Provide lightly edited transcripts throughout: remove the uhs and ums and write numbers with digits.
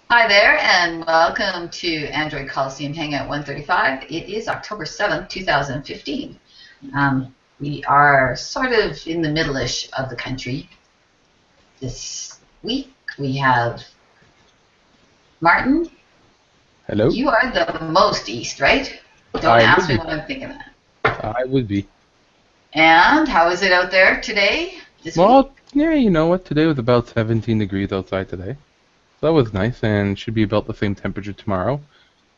Hi there, and welcome to Android Coliseum Hangout 135. It is October 7th, 2015. We are sort of in the middle-ish of the country. This week we have Martin. Hello? You are the most east, right? Don't I would ask me be. what I'm thinking of. I would be. And how is it out there today, this week? Well, yeah, you know what? Today was about 17 degrees outside today. So that was nice and should be about the same temperature tomorrow.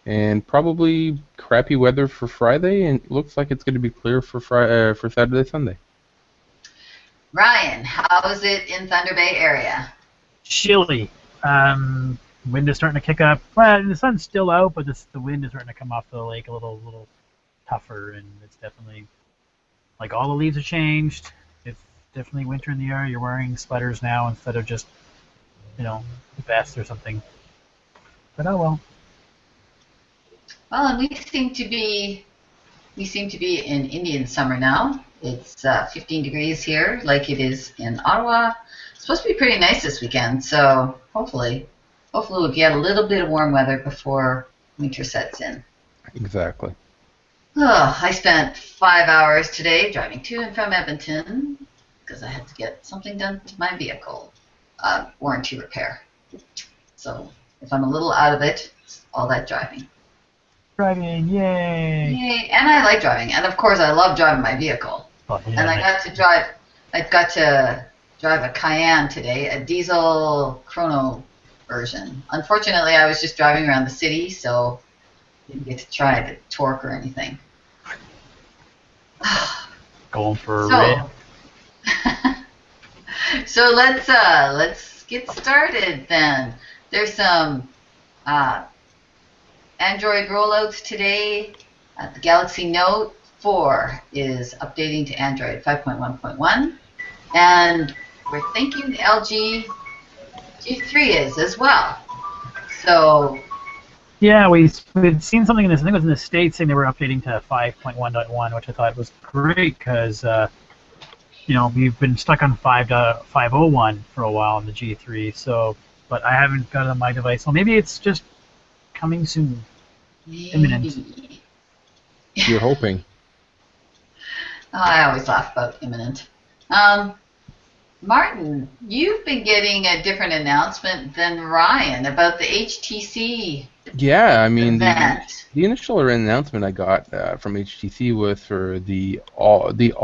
And probably crappy weather for Friday and it looks like it's going to be clear for for Saturday, Sunday. Ryan, how is it in Thunder Bay area? Chilly. Wind is starting to kick up. Well, the sun's still out, but the wind is starting to come off the lake a little tougher, and it's definitely like all the leaves have changed. It's definitely winter in the air. You're wearing sweaters now instead of just a vest or something. But oh well. Well, and we seem to be in Indian summer now. It's 15 degrees here, like it is in Ottawa. It's supposed to be pretty nice this weekend, so hopefully we'll get a little bit of warm weather before winter sets in. Exactly. Oh, I spent 5 hours today driving to and from Edmonton because I had to get something done to my vehicle, warranty repair. So if I'm a little out of it, it's all that driving. Driving, yay! Yay. And I like driving, and of course I love driving my vehicle. Oh, yeah, And I got to drive a Cayenne today, a diesel chrono version. Unfortunately, I was just driving around the city, so didn't get to try the torque or anything. Going for a So, rip. so let's get started then. There's some uh, Android rollouts today. The Galaxy Note 4 is updating to Android 5.1.1, and we're thinking the LG G3 is as well. So, Yeah, we'd seen something in this. I think it was in the States saying they were updating to 5.1.1, which I thought was great because we've been stuck on 5.5.01 for a while on the G3. So, but I haven't got it on my device. So maybe it's just coming soon, imminent. maybe. You're hoping. I always laugh about imminent. Um, Martin, you've been getting a different announcement than Ryan about the HTC Yeah, I mean event. the initial announcement I got from HTC was for the all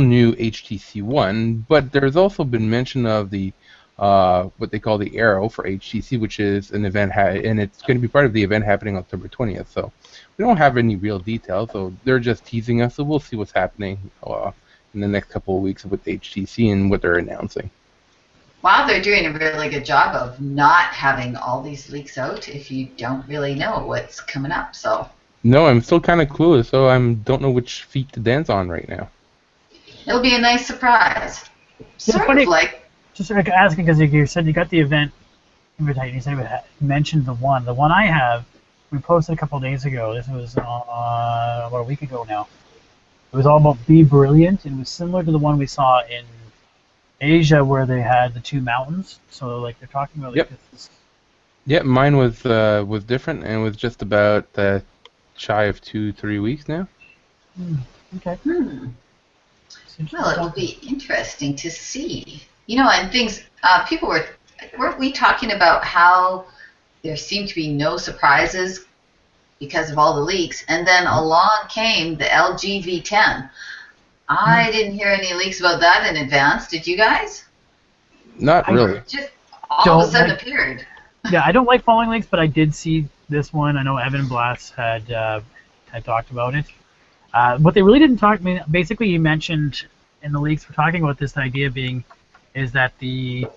new HTC One, but there's also been mention of the what they call the Arrow for HTC, which is an event, and it's going to be part of the event happening October 20th. So we don't have any real details, so they're just teasing us. So we'll see what's happening in the next couple of weeks with HTC and what they're announcing. Wow, they're doing a really good job of not having all these leaks out if you don't really know what's coming up. So No, I'm still kind of clueless, so I don't know which feet to dance on right now. it'll be a nice surprise. It's Sort of funny, like, just like asking because you said you got the event invitation. You said you mentioned the one. The one I have, we posted a couple of days ago. This was about a week ago now. It was all about Be Brilliant, and it was similar to the one we saw in Asia where they had the two mountains. So like they're talking about like Yep. this. Yeah, mine was different and was just about shy of 2-3 weeks now. Okay. Seems well, it will be interesting to see. And things, people weren't we talking about how there seemed to be no surprises because of all the leaks, and then along came the LG V10. I didn't hear any leaks about that in advance. Did you guys? Not I really. It just all of a don't sudden like. appeared. Yeah, I don't like following links, but I did see this one. I know Evan Blass had talked about it. What they really didn't talk. I mean, basically, he mentioned in the leaks we're talking about this idea being is that the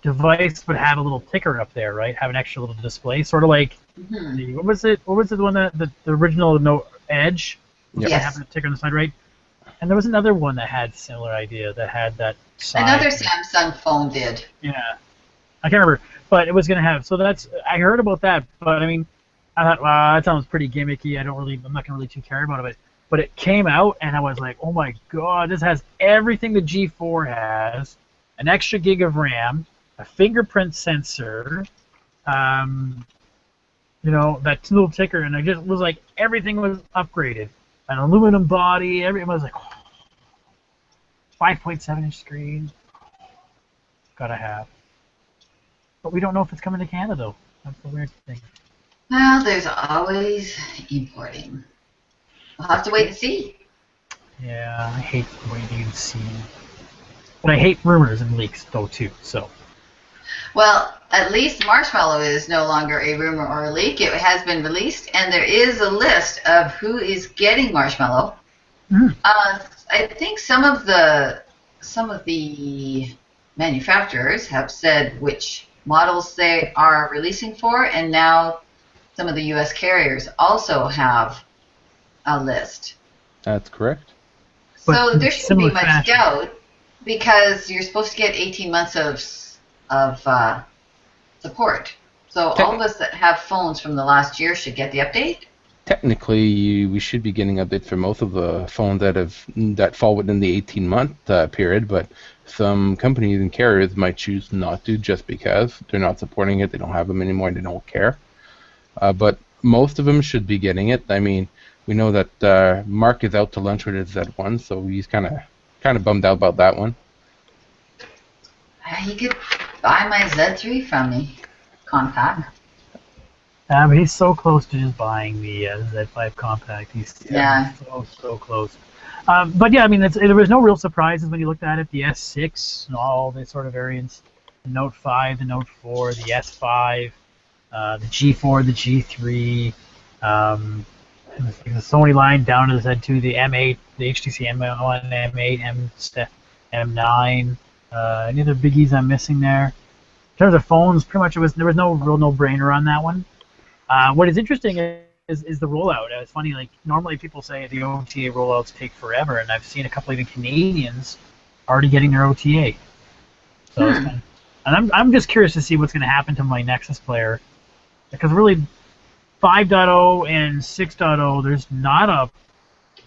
device would have a little ticker up there, right? Have an extra little display, sort of like Hmm. the what was it? What was the one that the original Note Edge? Was Yep. going to Yes. have a ticker on the side, right? And there was another one that had similar idea that had that Another side. Samsung phone did. Yeah, I can't remember, but it was going to have. So that's I heard about that, but I mean, I thought, wow, that sounds pretty gimmicky. I'm not going to really too care about it. But it came out, and I was like, oh my god, this has everything the G4 has, an extra gig of RAM, a fingerprint sensor, You know, that little ticker, and I just was like, everything was upgraded. An aluminum body, everything was like, 5.7-inch screen. Gotta have. But we don't know if it's coming to Canada, though. That's the weird thing. Well, there's always importing. We'll have to wait and see. Yeah, I hate waiting and seeing. But I hate rumors and leaks, though, too, so. Well, at least Marshmallow is no longer a rumor or a leak. It has been released, and there is a list of who is getting Marshmallow. I think some of the manufacturers have said which models they are releasing for, and now some of the U.S. carriers also have a list. That's correct. So But there shouldn't be similar much fashion. doubt because you're supposed to get 18 months of support. So all of us that have phones from the last year should get the update. Technically, we should be getting updates for most of the phones that fall within the 18-month period, but some companies and carriers might choose not to just because they're not supporting it, they don't have them anymore, and they don't care. But most of them should be getting it. I mean, we know that Mark is out to lunch with his Z1, so he's kind of bummed out about that one. He could buy my Z3 from me, compact. But he's so close to just buying the Z5 Compact. He's so close. But yeah, I mean, there was no real surprises when you looked at it. The S6 and all the sort of variants, the Note 5, the Note 4, the S5, the G4, the G3, the Sony line down to the Z2, the M8, the HTC M1, M8, M9. Any other biggies I'm missing there? In terms of phones, pretty much there was no real no-brainer on that one. What is interesting is the rollout. It's funny, like normally people say the OTA rollouts take forever, and I've seen a couple even Canadians already getting their OTA. So it's kind of, and I'm just curious to see what's going to happen to my Nexus player, because really 5.0 and 6.0, there's not a.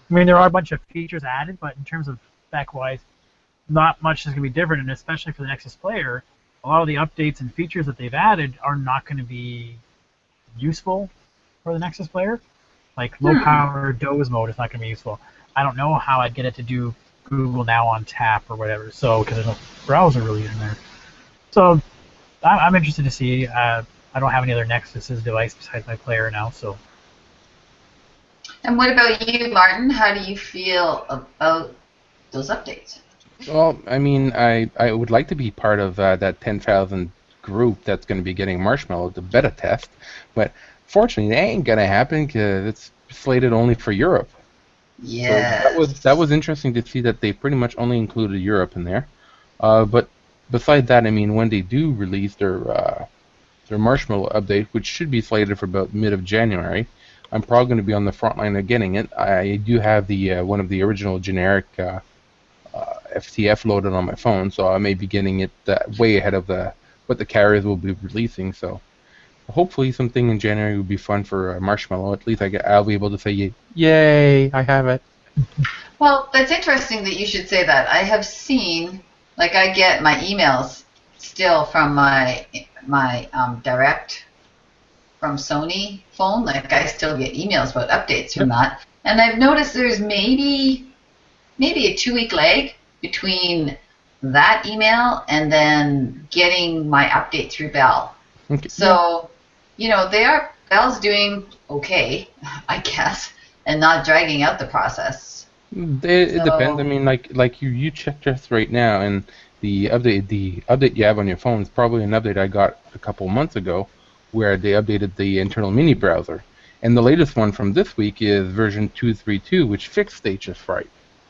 I mean, there are a bunch of features added, but in terms of spec-wise, not much is going to be different, and especially for the Nexus player, a lot of the updates and features that they've added are not going to be useful for the Nexus player. Like low-power DOS mode is not going to be useful. I don't know how I'd get it to do Google Now on tap or whatever, so because there's no browser really in there. So I'm interested to see. I don't have any other Nexus's device besides my player now, so. And what about you, Martin? How do you feel about those updates? Well, I mean, I would like to be part of that 10,000 group that's going to be getting Marshmallow to beta test, but fortunately, that ain't going to happen because it's slated only for Europe. Yeah. So that was interesting to see that they pretty much only included Europe in there. But besides that, I mean, when they do release their Marshmallow update, which should be slated for about mid of January, I'm probably going to be on the front line of getting it. I do have the one of the original generic FTF loaded on my phone, so I may be getting it way ahead of what the carriers will be releasing. So hopefully something in January would be fun for Marshmallow. At least I'll be able to say, yay, I have it. Well, that's interesting that you should say that. I have seen, like, I get my emails still from my direct from Sony phone. Like, I still get emails about updates from that. And I've noticed there's maybe a 2-week lag between that email and then getting my update through Bell. Okay. So, Bell's doing okay, I guess, and not dragging out the process. It depends. I mean, like you check just right now, and the update you have on your phone is probably an update I got a couple months ago, where they updated the internal mini browser. And the latest one from this week is version 2.3.2, which fixed status fright.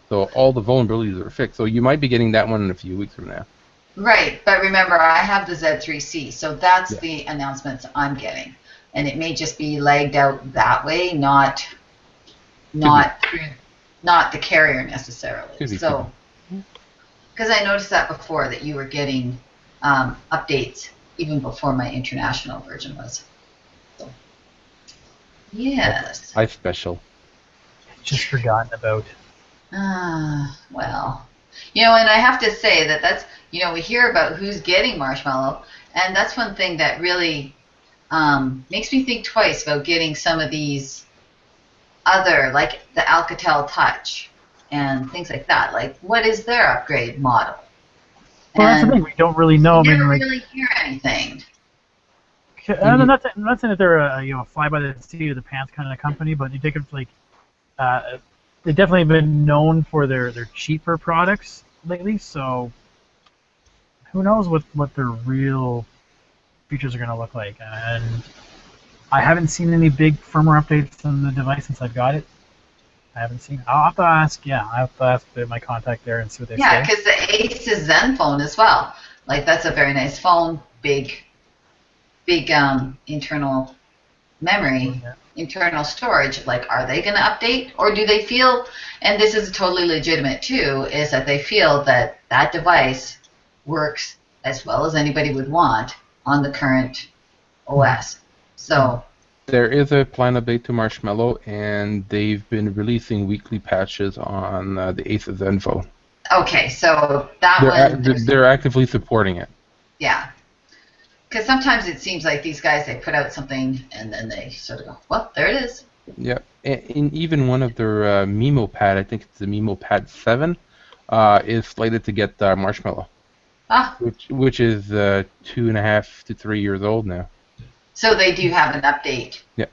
So all the vulnerabilities are fixed. So you might be getting that one in a few weeks from now. Right, but remember, I have the Z3C, so that's the announcements I'm getting, and it may just be lagged out that way, not the carrier necessarily. So, because I noticed that before, that you were getting updates even before my international version was. So, yes. I special. Just forgotten about. Well, and I have to say that's, we hear about who's getting Marshmallow, and that's one thing that really makes me think twice about getting some of these other, like the Alcatel Touch and things like that. Like, what is their upgrade model? Well, that's the And thing. We don't really know. I you mean, never like, really hear anything. I'm not saying that they're a fly by the seat of the pants kind of company, but you take it like they've definitely been known for their cheaper products lately. So who knows what their real features are going to look like? And I haven't seen any big firmware updates on the device since I've got it. I haven't seen. I'll have to ask. Yeah, I have to ask my contact there and see what they Yeah, say. because the Ace Zen phone as well. Like, that's a very nice phone, big internal memory, Yeah. internal storage. Like, are they going to update, or do they feel? And this is totally legitimate too. Is that they feel that that device works as well as anybody would want on the current OS. So There is a planned update to Marshmallow, and they've been releasing weekly patches on the Ace Zen phone. okay, so that They're actively supporting it. yeah. Because sometimes it seems like these guys, they put out something and then they sort of go, well, there it is. Yeah, and even one of their Mimo Pad, I think it's the Mimo Pad 7, is slated to get Marshmallow, Ah, which is 2.5 to 3 years old now. so they do have an update. Yeah.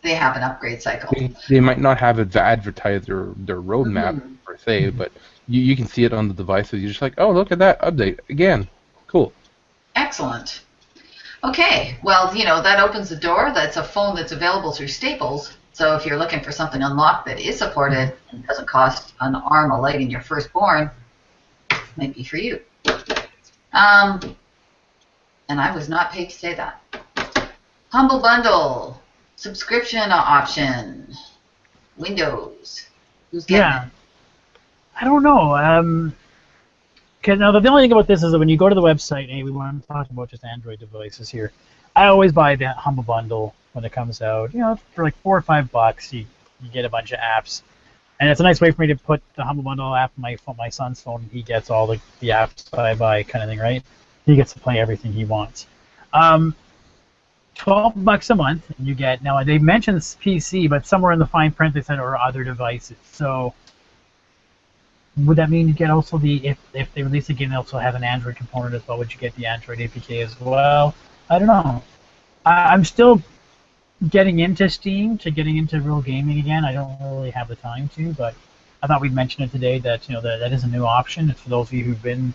They have an upgrade cycle. They might not have it advertised their roadmap per se, but you can see it on the devices. You're just like, oh, look at that update again. Cool. Excellent. Okay, well, that opens the door. That's a phone that's available through Staples. So if you're looking for something unlocked that is supported and doesn't cost an arm a light in your firstborn, might be for you. And I was not paid to say that. Humble Bundle, subscription option, Windows. Who's getting Yeah. I don't know. Okay, now the only thing about this is that when you go to the website, and we want to talk about just Android devices here, I always buy the Humble Bundle when it comes out. For like $4 or $5, you get a bunch of apps, and it's a nice way for me to put the Humble Bundle app on my son's phone, and he gets all the apps that I buy, kind of thing, right? He gets to play everything he wants. $12 a month, and you get, now they mentioned PC, but somewhere in the fine print they said or other devices. So would that mean you get also if they release a game they also have an Android component as well? Would you get the Android APK as well? I don't know. I'm still getting into Steam, getting into real gaming again. I don't really have the time to, but I thought we'd mention it today that that is a new option. It's for those of you who've been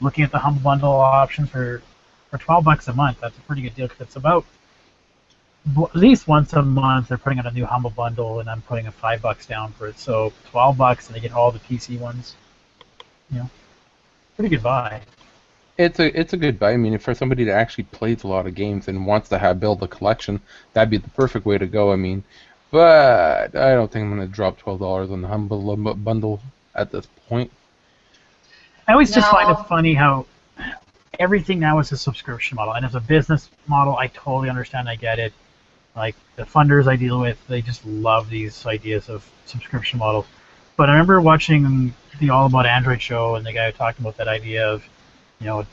looking at the Humble Bundle option for $12 a month. That's a pretty good deal because it's about at least once a month they're putting out a new Humble Bundle, and I'm putting a $5 down for it. So $12, and they get all the PC ones. Pretty good buy. It's a good buy. I mean, for somebody that actually plays a lot of games and wants to build a collection, that'd be the perfect way to go. I mean, but I don't think I'm going to drop $12 on the Humble Bundle at this point. I always just find No. it funny how everything now is a subscription model, and as a business model, I totally understand. I get it. Like the funders I deal with, they just love these ideas of subscription models. But I remember watching the All About Android show, and the guy talking about that idea of,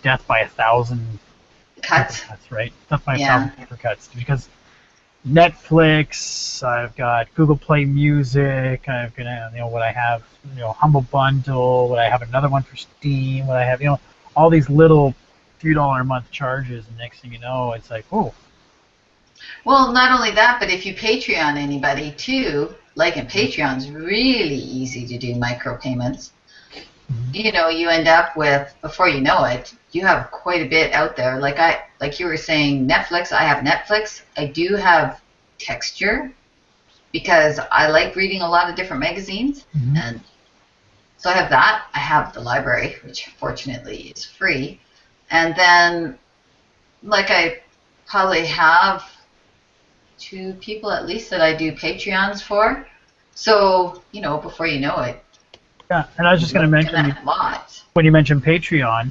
death by 1,000 Cuts. paper cuts, right? Death by Yeah. 1,000 paper cuts, because Netflix, I've got Google Play Music, I've got what I have, Humble Bundle, what I have another one for Steam, what I have, all these little $3 a month charges, and next thing you know, it's like, oh. Well, not only that, but if you Patreon anybody too, like in Patreon's really easy to do micropayments. You end up with, before you know it, you have quite a bit out there. Like you were saying, Netflix, I have Netflix. I do have Texture because I like reading a lot of different magazines. And so I have that. I have the library, which fortunately is free. And then, I probably have 2 people at least that I do Patreons for. So, before you know it. Yeah, and I was just going to mention, a lot. when you mentioned Patreon,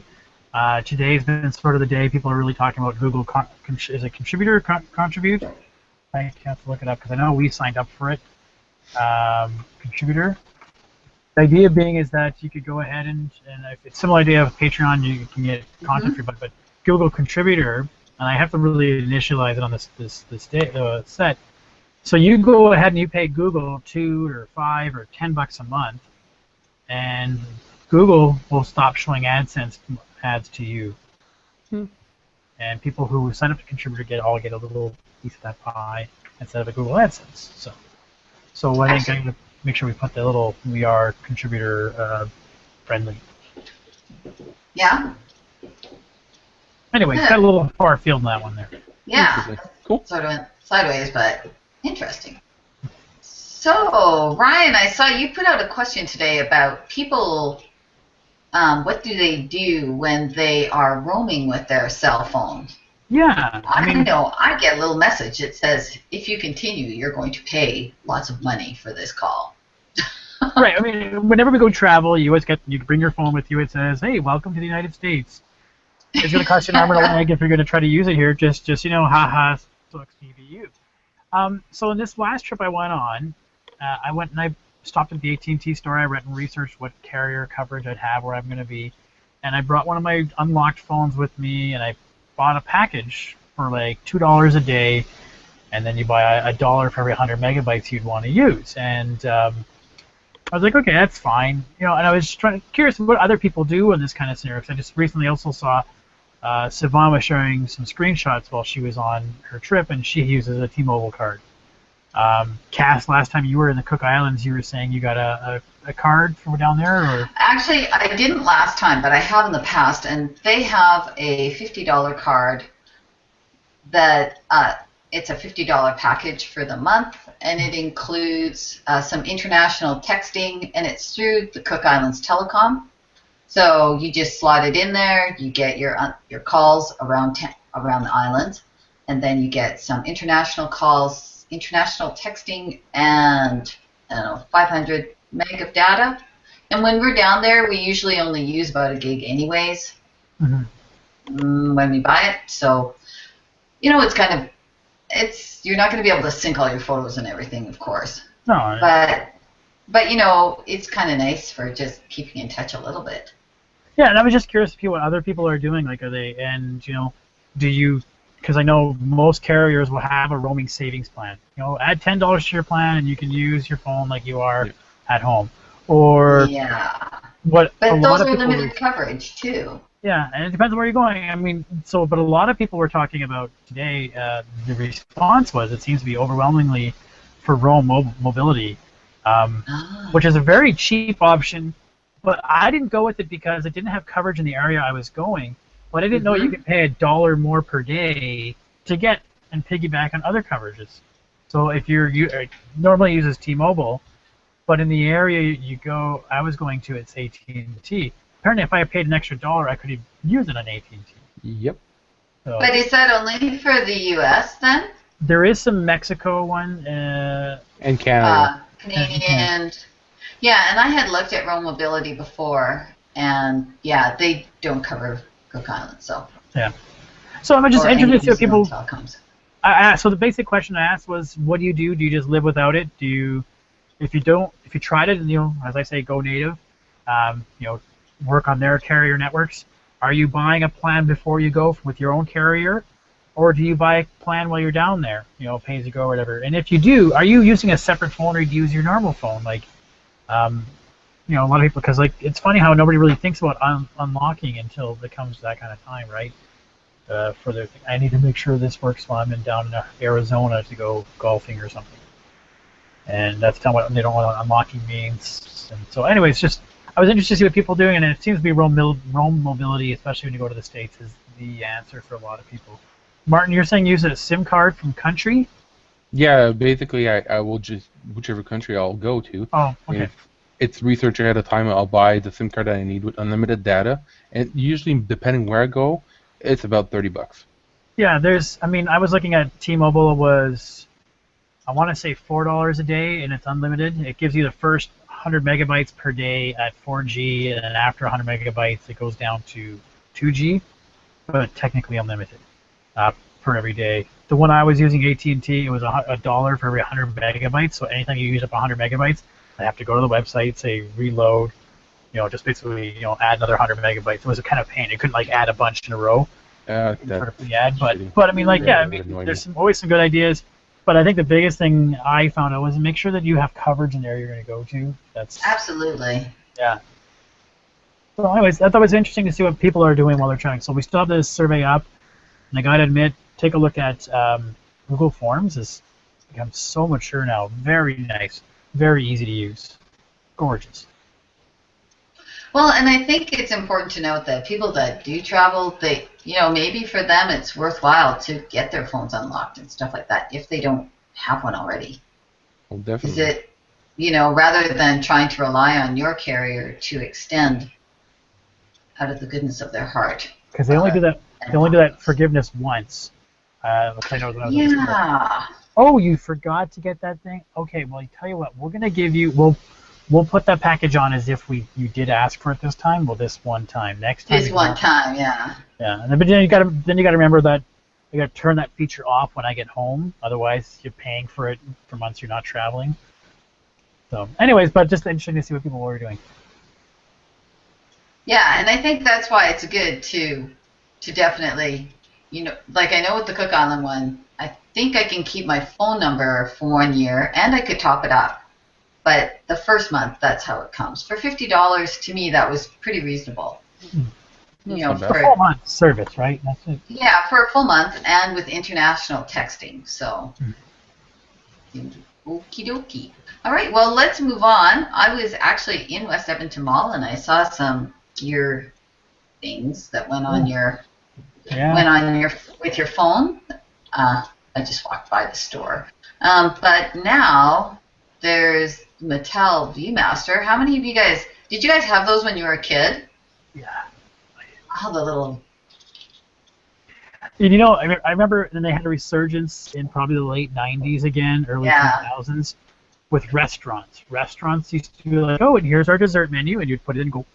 today's been sort of the day people are really talking about Google, is it contributor or contribute? I have to look it up because I know we signed up for it. Contributor. The idea being is that you could go ahead and if it's a similar idea of Patreon, you can get content free, but Google Contributor, and I have to really initialize it on this set. So you go ahead and you pay Google $2 or $5 or $10 a month, and Google will stop showing AdSense ads to you. And people who sign up to contributor get a little piece of that pie instead of a Google AdSense. So I think I'm going to make sure we put the little we are contributor friendly. Yeah. Anyway, got a little far field in that one there. Yeah. Cool. Sort of went sideways, but interesting. So, Ryan, I saw you put out a question today about people, what do they do when they are roaming with their cell phone? Yeah. I know, I get a little message that says, if you continue, you're going to pay lots of money for this call. Right. I mean, whenever we go travel, you bring your phone with you. It says, "Hey, welcome to the United States. It's going to cost you an arm and a leg if you're going to try to use it here. Just haha, sucks TVU." So in this last trip I went on, I went and I stopped at the AT&T store. I went and researched what carrier coverage I'd have where I'm going to be, and I brought one of my unlocked phones with me, and I bought a package for like $2 a day, and then you buy a dollar for every 100 megabytes you'd want to use. And I was like, okay, that's fine, and I was curious what other people do in this kind of scenario. Because I just recently also saw Sivan was showing some screenshots while she was on her trip, and she uses a T-Mobile card. Cass, last time you were in the Cook Islands, you were saying you got a card from down there, or? Actually, I didn't last time, but I have in the past, and they have a $50 card that it's a $50 package for the month, and it includes some international texting, and it's through the Cook Islands Telecom. So you just slot it in there, you get your calls around the island, and then you get some international calls, international texting, and 500 meg of data. And when we're down there, we usually only use about a gig anyways when we buy it. So, it's kind of, you're not going to be able to sync all your photos and everything, of course. No. But it's kind of nice for just keeping in touch a little bit. Yeah, and I was just curious what other people are doing. Like, are they, and do you? Because I know most carriers will have a roaming savings plan. Add $10 to your plan, and you can use your phone like you are at home. Or what? But those are limited coverage too. Yeah, and it depends on where you're going. I mean, but a lot of people were talking about today. The response was it seems to be overwhelmingly for roam mobility, which is a very cheap option. But I didn't go with it because it didn't have coverage in the area I was going. But I didn't know you could pay $1 more per day to get and piggyback on other coverages. So if you normally uses T-Mobile, but in the area I was going to, it's AT&T. Apparently, if I paid an extra $1, I could use it on AT&T. Yep. So, but is that only for the U.S. then? There is some Mexico one. And Canada. Canadian. Yeah, and I had looked at Roam Mobility before, and they don't cover Cook Islands, so. Yeah. So I'm just interested to see people. Telecoms. So the basic question I asked was, what do you do? Do you just live without it? If you tried it, and as I say, go native, work on their carrier networks. Are you buying a plan before you go with your own carrier, or do you buy a plan while you're down there? Pay as you go or whatever. And if you do, are you using a separate phone, or do you use your normal phone? Like, a lot of people, because it's funny how nobody really thinks about unlocking until it comes to that kind of time, right? I need to make sure this works while I'm down in Arizona to go golfing or something. And that's what they don't know what unlocking means. And so, anyways, I was interested to see what people are doing, and it seems to be roam mobility, especially when you go to the States, is the answer for a lot of people. Martin, you're saying use a SIM card from country? Yeah, basically, I will just whichever country I'll go to. Oh, okay. If it's research ahead of time, I'll buy the SIM card that I need with unlimited data, and usually, depending where I go, it's about $30. Yeah, I was looking at T-Mobile was, I want to say $4 a day, and it's unlimited. It gives you the first 100 megabytes per day at 4G, and then after 100 megabytes, it goes down to 2G, but technically unlimited for every day. The one I was using, AT&T, it was $1 for every 100 megabytes. So anytime you use up 100 megabytes, I have to go to the website, say reload, just basically add another 100 megabytes. It was a kind of pain. It couldn't add a bunch in a row. sort of the ad. shitty. But I mean, like, yeah, I That would mean, annoy there's me. always some good ideas. But I think the biggest thing I found out was make sure that you have coverage in the area you're going to go to. That's Absolutely. yeah. So, anyways, I thought it was interesting to see what people are doing while they're trying. So we still have this survey up, and I got to admit, take a look at Google Forms. It's become so mature now. Very nice, very easy to use, gorgeous. Well, and I think it's important to note that people that do travel, they, maybe for them it's worthwhile to get their phones unlocked and stuff like that if they don't have one already. Well, Is definitely. it, rather than trying to rely on your carrier to extend out of the goodness of their heart. Because they only do that. They only do that forgiveness once. Which I know when I was in school. Yeah. Oh, you forgot to get that thing? Okay, well, I tell you what, we're gonna give you. We'll put that package on as if you did ask for it this time. Well, this one time. Next time. Just one time, yeah. Yeah, and then, but then you gotta remember that you gotta turn that feature off when I get home. Otherwise, you're paying for it for months you're not traveling. So, anyways, but just interesting to see what people were doing. Yeah, and I think that's why it's good to definitely, like I know with the Cook Island one, I think I can keep my phone number for 1 year, and I could top it up. But the first month, that's how it comes. For $50, to me, that was pretty reasonable. not bad. A full month service, right? That's it. Yeah, for a full month, and with international texting. So, okie dokie. All right, well, let's move on. I was actually in West Edmonton Mall, and I saw some gear things that went on with your phone. I just walked by the store, but now there's Mattel ViewMaster. How many of you guys did you guys have those when you were a kid? Yeah. Oh, the little. And I remember then they had a resurgence in probably the late '90s again, early 2000s, with restaurants. Restaurants used to be like, oh, and here's our dessert menu, and you'd put it in and go.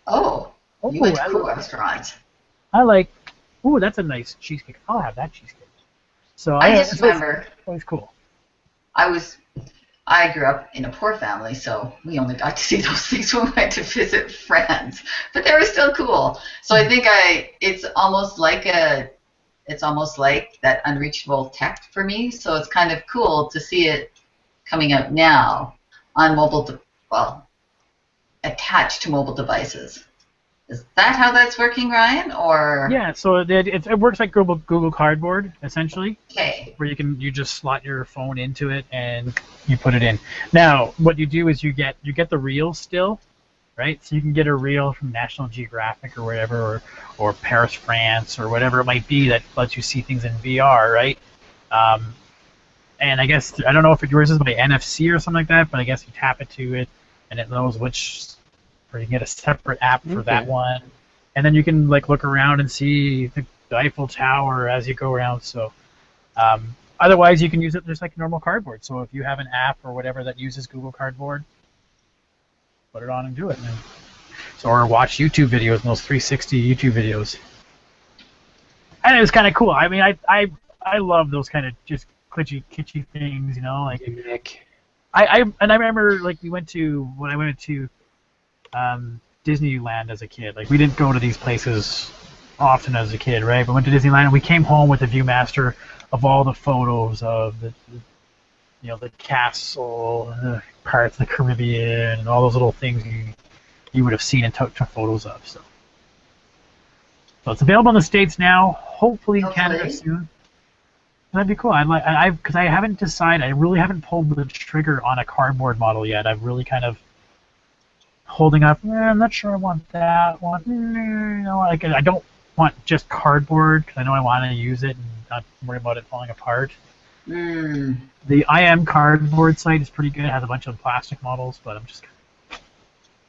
Oh, you went to cool restaurants. I like. Ooh, that's a nice cheesecake. I'll have that cheesecake. So I just remember. Always cool. I grew up in a poor family, so we only got to see those things when we went to visit friends. But they were still cool. So I think it's almost like that unreachable tech for me. So it's kind of cool to see it coming out now on attached to mobile devices. Is that how that's working, Ryan? Or yeah, so it works like Google Cardboard essentially. Okay. Where you just slot your phone into it and you put it in. Now, what you do is you get the reel still, right? So you can get a reel from National Geographic or whatever, or Paris, France, or whatever it might be that lets you see things in VR, right? And I guess I don't know if yours is by NFC or something like that, but I guess you tap it to it and it knows which. Or you can get a separate app for that one, and then you can look around and see the Eiffel Tower as you go around. So, otherwise you can use it just like normal cardboard. So if you have an app or whatever that uses Google Cardboard, put it on and do it. Or watch YouTube videos, those 360 YouTube videos. And it was kind of cool. I mean, I love those kind of just kitschy things, I remember when I went to Disneyland as a kid. We didn't go to these places often as a kid, right? But went to Disneyland and we came home with the ViewMaster of all the photos of the castle, and the Pirates of the Caribbean, and all those little things you would have seen and took photos of. So it's available in the States now. Hopefully in Canada soon. That'd be cool. Because I haven't decided. I really haven't pulled the trigger on a cardboard model yet. I've really kind of holding up. I'm not sure I want that one. I don't want just cardboard because I know I want to use it and not worry about it falling apart. The I Am Cardboard site is pretty good. It has a bunch of plastic models, but I'm just.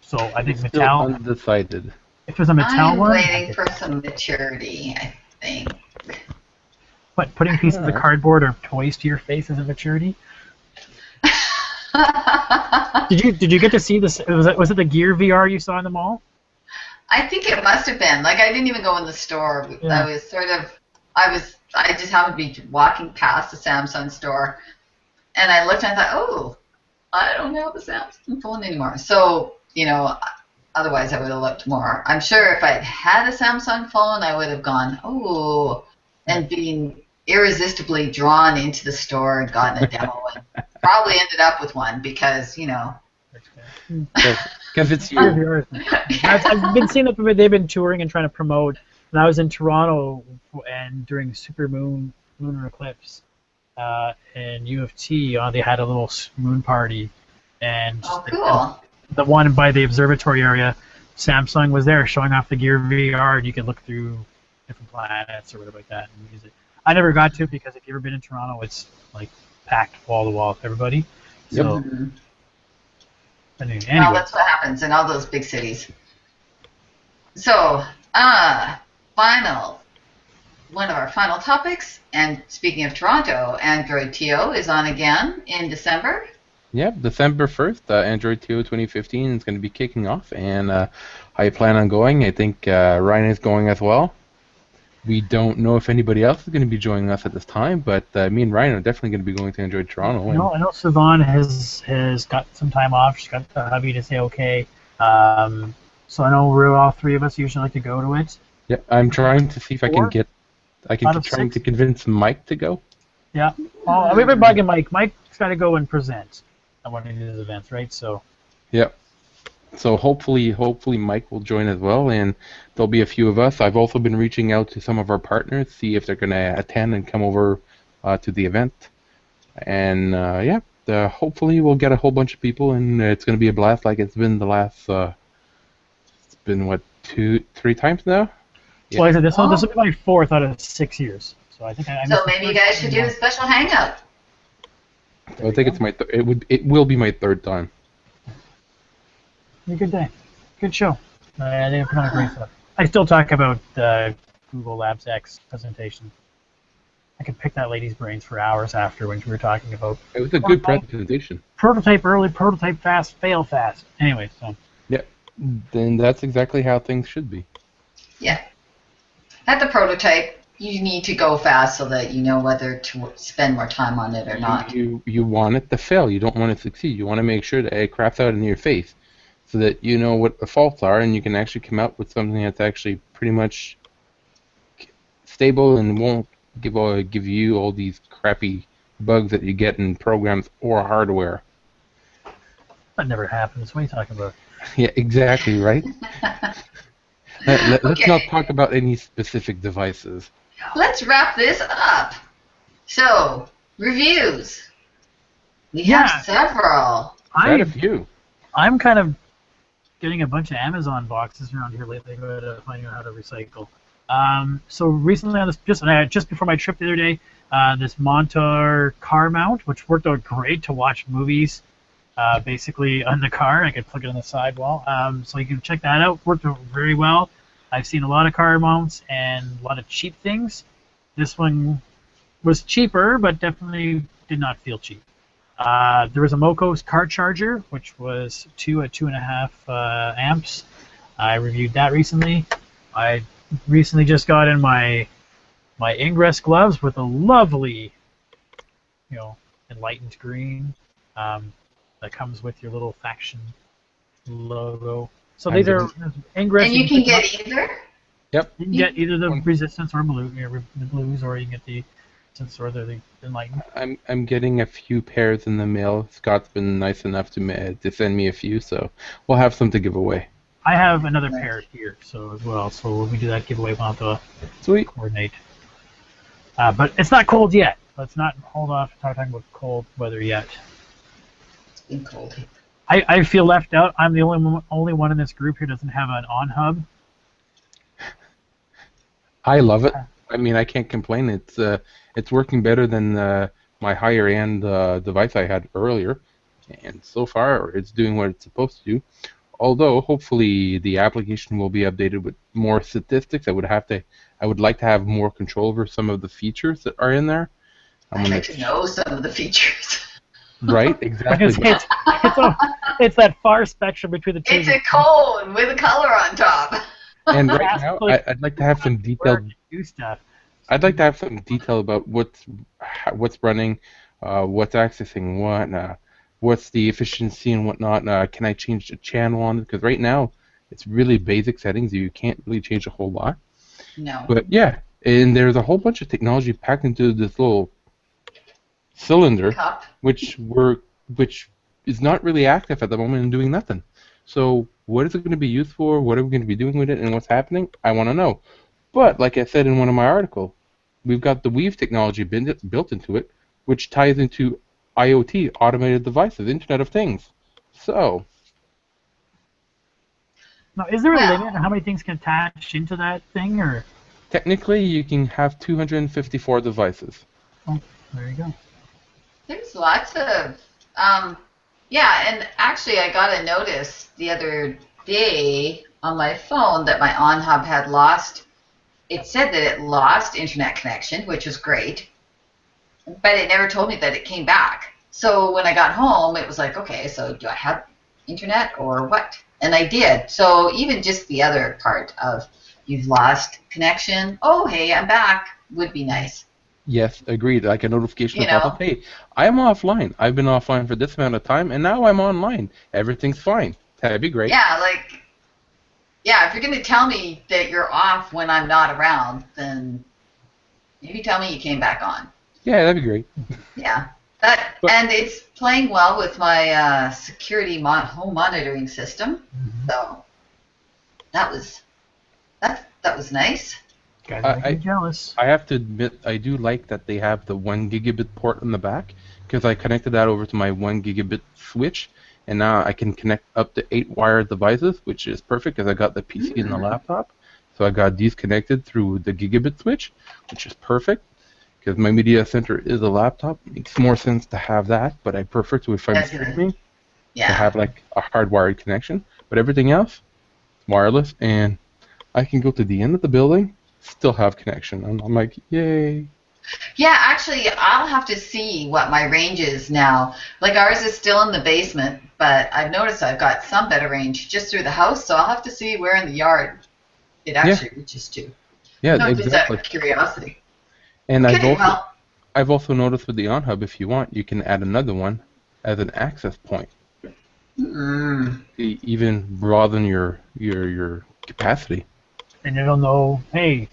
So I think Still Mattel. Undecided. If there's a Mattel one. I'm waiting for some maturity, I think. What, putting pieces of cardboard or toys to your face isn't maturity? Did you get to see this? Was it the Gear VR you saw in the mall? I think it must have been. I didn't even go in the store. Yeah. I just happened to be walking past the Samsung store, and I looked and I thought, oh, I don't have a Samsung phone anymore. So, Otherwise, I would have looked more. I'm sure if I'd had a Samsung phone, I would have gone, oh, and been irresistibly drawn into the store and gotten a demo and probably ended up with one because, you know. Because it's you. I've been seeing that they've been touring and trying to promote. When I was in Toronto and during lunar eclipse in U of T, they had a little moon party, and Cool. the one by the observatory area, Samsung was there showing off the Gear VR, and you could look through different planets or whatever like that and use it. I never got to because if you've ever been in Toronto, it's like packed wall to wall with everybody. So, anyway. Well, that's what happens in all those big cities. So, one of our final topics, and speaking of Toronto, Android TO is on again in December. Yep, December 1st, Android TO 2015 is going to be kicking off, and I plan on going. I think Ryan is going as well. We don't know if anybody else is going to be joining us at this time, but me and Ryan are definitely going to be going to Android Toronto. I know Siobhan has got some time off. She's got the hubby to say okay. So I know we're all three of us usually like to go to it. Yeah, I'm trying to see if I can trying to convince Mike to go. Yeah. Oh, we've been bugging Mike. Mike's got to go and present at one of these events, right? So. Yeah. So hopefully Mike will join as well, and there'll be a few of us. I've also been reaching out to some of our partners, see if they're going to attend and come over to the event. And hopefully we'll get a whole bunch of people, and it's going to be a blast like it's been the last. It's been what 2-3 times now. Yeah. Well, this will be my 4th out of 6 years. So I think So maybe you guys should do a special hangout. I think it's it will be my 3rd time. A good day. Good show. I think I put on a great stuff. I still talk about Google Labs X presentation. I could pick that lady's brains for hours after when we were talking about. It was a good presentation. Prototype early, prototype fast, fail fast. Anyway, so. Yeah, then that's exactly how things should be. Yeah. At the prototype, you need to go fast so that you know whether to spend more time on it or not. You want it to fail. You don't want it to succeed. You want to make sure that it craps out in your face, so that you know what the faults are, and you can actually come out with something that's actually pretty much stable and won't give you all these crappy bugs that you get in programs or hardware. That never happens. What are you talking about? Yeah, exactly, right? Let's not talk about any specific devices. Let's wrap this up. So, reviews. We have several. Quite a few. I'm kind of getting a bunch of Amazon boxes around here lately, finding out how to recycle. So recently, on this, just before my trip the other day, this Montar car mount, which worked out great to watch movies, basically on the car. I could plug it on the sidewall. So you can check that out. Worked out very well. I've seen a lot of car mounts and a lot of cheap things. This one was cheaper, but definitely did not feel cheap. There was a Moco's car charger, which was 2 at 2.5 amps. I reviewed that recently. I recently just got in my Ingress gloves with a lovely, enlightened green that comes with your little faction logo. So these are Ingress. And you can get either? Yep. You can get either the Resistance or the blues, or you can get the Resistance or the Enlightened. I'm getting a few pairs in the mail. Scott's been nice enough to send me a few, so we'll have some to give away. I have another pair here, so as well. So when we do that giveaway, we'll have to coordinate. But it's not cold yet. Let's not hold off talking about cold weather yet. It's been cold. I feel left out. I'm the only one in this group who doesn't have an on hub. I love it. I mean, I can't complain. It's working better than my higher end device I had earlier, and so far it's doing what it's supposed to do. Although hopefully the application will be updated with more statistics. I would like to have more control over some of the features that are in there. I'd like to know some of the features. Right, exactly. It's that far spectrum between the two. It's a cone with a color on top. And right now, I'd like to have some detailed. I'd like to have some detail about what's running, what's accessing what, what's the efficiency and whatnot. Can I change the channel on it? Because right now, It's really basic settings. You can't really change a whole lot. No. But yeah, and there's a whole bunch of technology packed into this little cylinder, Cup. which is not really active at the moment and doing nothing. So what is it going to be used for? What are we going to be doing with it? And what's happening? I want to know. But like I said in one of my articles, we've got the Weave technology built into it, which ties into IoT, automated devices, Internet of Things. So Now, is there a Well- limit on how many things can attach into that thing, or? technically, you can have 254 devices. Oh, there you go. There's lots of, yeah, and actually I got a notice the other day on my phone that my OnHub had lost. It said that it lost internet connection, which was great, but it never told me that it came back. So when I got home, it was like, okay, so do I have internet or what? And I did. So even just the other part of you've lost connection, oh, hey, I'm back, would be nice. Yes, agreed. Like a notification You of know. hey, I'm offline. I've been offline for this amount of time, and now I'm online. Everything's fine. That'd be great. Yeah, like, yeah, if you're going to tell me that you're off when I'm not around, then maybe tell me you came back on. Yeah, that'd be great. Yeah. But- And it's playing well with my security home monitoring system. So that was nice. Guys I- make me jealous. I have to admit, I do like that they have the 1 gigabit port on the back, because I connected that over to my 1 gigabit switch, and now I can connect up to 8 wired devices, which is perfect because I got the PC and the laptop. So I got these connected through the gigabit switch, which is perfect, because my media center is a laptop. It makes more sense to have that, but I prefer to, if I'm That's good. streaming, to Yeah. have like a hardwired connection. But everything else, wireless, and I can go to the end of the building, still have connection. And I'm like, yay. Yeah, actually, I'll have to see what my range is now. Like ours is still in the basement, but I've noticed I've got some better range just through the house, so I'll have to see where in the yard it actually reaches to. Yeah, No, just out exactly. of curiosity. And Okay, well, I've also noticed with the OnHub, if you want, you can add another one as an access point to even broaden your capacity. And it'll know, hey,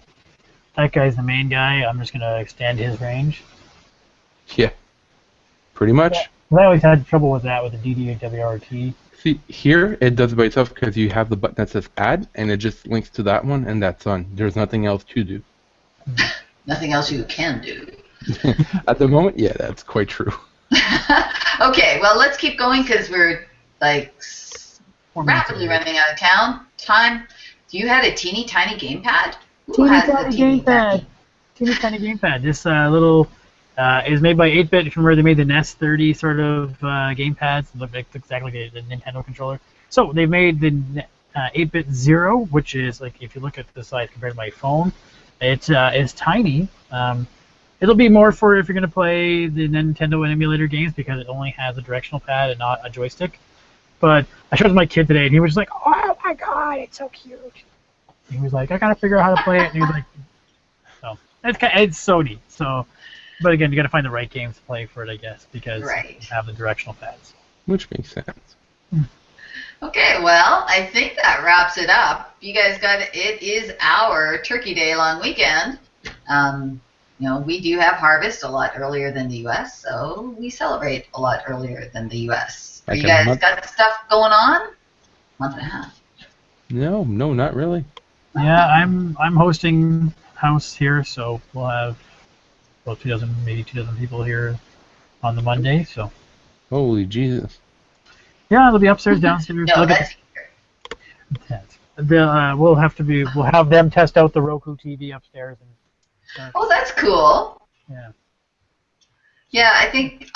that guy's the main guy. I'm just gonna extend his range. Yeah, pretty much. Yeah. I always had trouble with that with the DDWRT. See, here it does it by itself because you have the button that says add, and it just links to that one, and that's on. There's nothing else to do. nothing else you can do. At the moment, yeah, that's quite true. Okay, well, let's keep going because we're like 4 minutes rapidly away. running out of time. You had a teeny tiny gamepad? Who Teeny has tiny the teeny gamepad. Teeny tiny gamepad. This little is made by 8-bit, from where they made the NES 30 sort of gamepads. Look exactly like the Nintendo controller. So they made the 8-bit Zero, which is like, if you look at the size compared to my phone, it's tiny. It'll be more for if you're going to play the Nintendo emulator games because it only has a directional pad and not a joystick. But I showed it to my kid today, and he was just like, "Oh my god, it's so cute!" And he was like, "I gotta figure out how to play it." And he was like, "So it's so neat." So, but again, you gotta find the right games to play for it, I guess, because Right. you have the directional pads. Which makes sense. Okay, well, I think that wraps it up. You guys got it. It is our Turkey Day long weekend. We do have harvest a lot earlier than the U.S., so we celebrate a lot earlier than the U.S. Are Like you a guys month- got stuff going on? Month and a half. No, not really. Yeah, I'm hosting house here, so we'll have about 2 dozen people here on the Monday. So Holy Jesus. yeah, they'll be upstairs, downstairs. No, Look at that's we'll have them test out the Roku TV upstairs, and oh, that's cool. yeah. Yeah, I think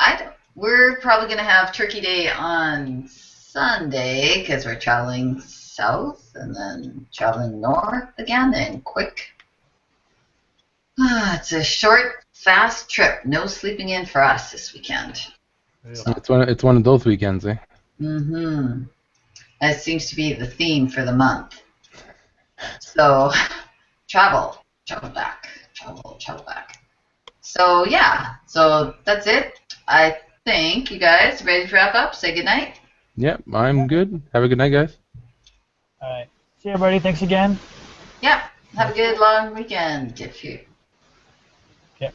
we're probably going to have Turkey Day on Sunday because we're traveling south and then traveling north again and quick. It's a short, fast trip. No sleeping in for us this weekend. It's one of those weekends, eh? Mm-hmm. That seems to be the theme for the month. So, travel back. So, yeah. So, that's it. I think you guys ready to wrap up? Say goodnight. Yep, I'm good. Have a good night, guys. All right. See you, everybody. Thanks again. Yep. Have a good long weekend if you Yep.